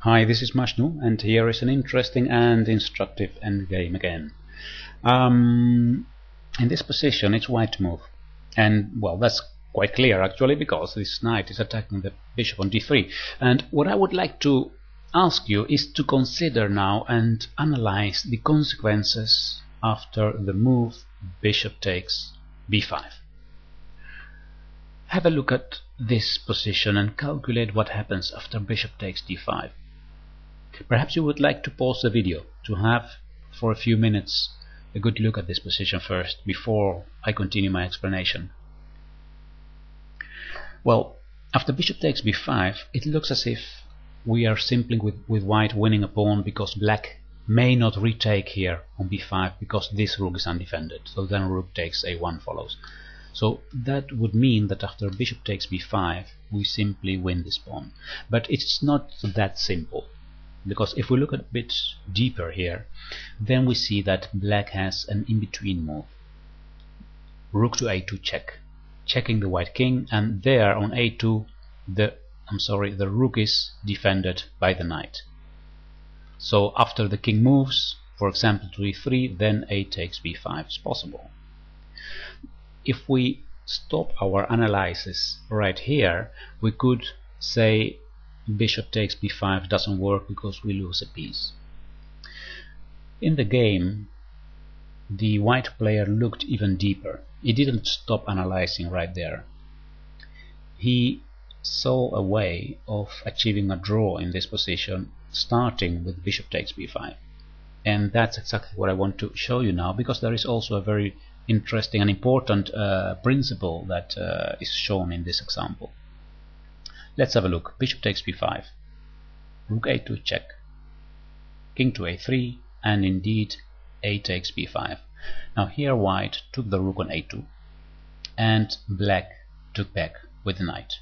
Hi, this is Mashnu, and here is an interesting and instructive endgame again. In this position it's white to move, and well, that's quite clear actually, because this knight is attacking the bishop on d3. And what I would like to ask you is to consider now and analyze the consequences after the move bishop takes b5. Have a look at this position and calculate what happens after bishop takes d5. Perhaps you would like to pause the video to have for a few minutes a good look at this position first before I continue my explanation. Well, after bishop takes b5, it looks as if we are simply with white winning a pawn, because black may not retake here on b5 because this rook is undefended. So then rook takes a1 follows. So that would mean that after bishop takes b5 we simply win this pawn. But it's not that simple, because if we look a bit deeper here, then we see that black has an in-between move. Rook to a2 check, checking the white king, and there on a2 the rook is defended by the knight. So after the king moves, for example to e3, then a takes b5 is possible. If we stop our analysis right here, we could say bishop takes b5 doesn't work because we lose a piece. In the game, the white player looked even deeper. He didn't stop analyzing right there. He saw a way of achieving a draw in this position, starting with bishop takes b5. And that's exactly what I want to show you now, because there is also a very interesting and important principle that is shown in this example. Let's have a look. Bishop takes b5, rook a2 check, king to a3, and indeed a takes b5. Now here white took the rook on a2 and black took back with the knight.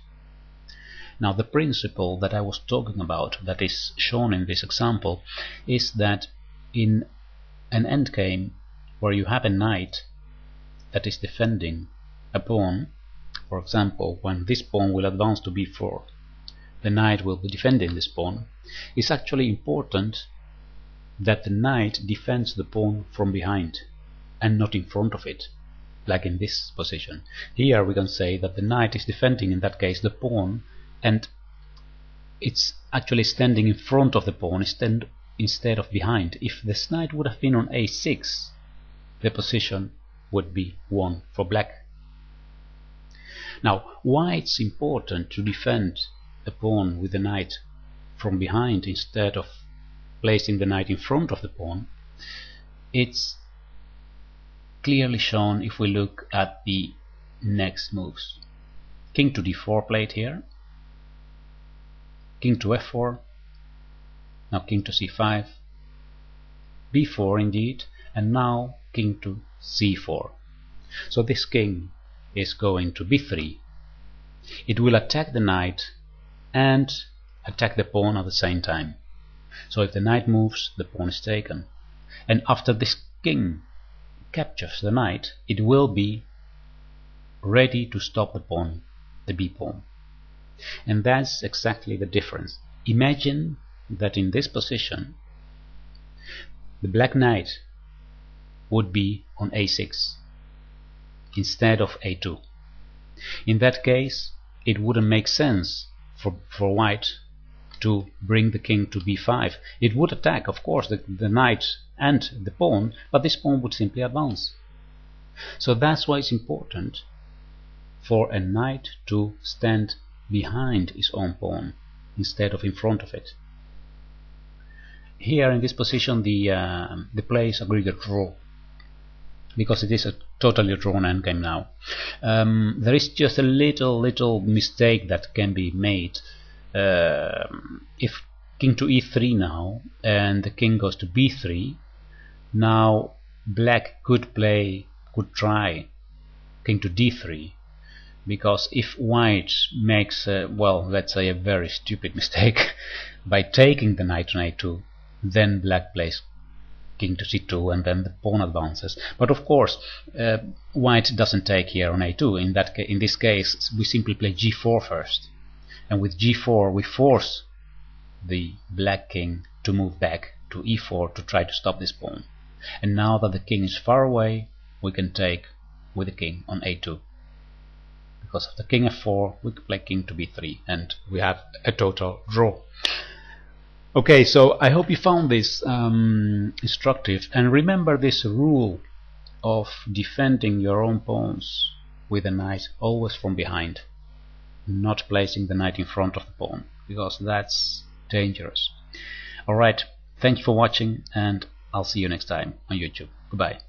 Now the principle that I was talking about, that is shown in this example, is that in an endgame where you have a knight that is defending a pawn, for example, when this pawn will advance to b4, the knight will be defending this pawn. It's actually important that the knight defends the pawn from behind and not in front of it, like in this position. Here we can say that the knight is defending, in that case, the pawn, and it's actually standing in front of the pawn instead of behind. If this knight would have been on a6, the position would be won for black. Now, why it's important to defend a pawn with the knight from behind instead of placing the knight in front of the pawn, it's clearly shown if we look at the next moves. King to d4 played here, king to f4, now king to c5, b4 indeed, and now king to c4. So this king is going to b3. It will attack the knight and attack the pawn at the same time. So if the knight moves, the pawn is taken. And after this king captures the knight, it will be ready to stop the pawn, the b pawn. And that's exactly the difference. Imagine that in this position the black knight would be on a6 instead of a2. In that case, it wouldn't make sense for white to bring the king to b5. It would attack, of course, the knight and the pawn, but this pawn would simply advance. So that's why it's important for a knight to stand behind his own pawn instead of in front of it. Here in this position the players agreed to draw, because it is a totally drawn endgame now. There is just a little mistake that can be made. If king to e3 now and the king goes to b3, now black could try king to d3, because if white makes let's say a very stupid mistake by taking the knight on a2, then black plays king to c2 and then the pawn advances. But of course white doesn't take here on a2. In this case we simply play g4 first, and with g4 we force the black king to move back to e4 to try to stop this pawn. And now that the king is far away, we can take with the king on a2. Because of the king f4, we can play king to b3, and we have a total draw. Okay, so I hope you found this instructive, and remember this rule of defending your own pawns with a knight always from behind, not placing the knight in front of the pawn, because that's dangerous. Alright, thank you for watching, and I'll see you next time on YouTube. Goodbye.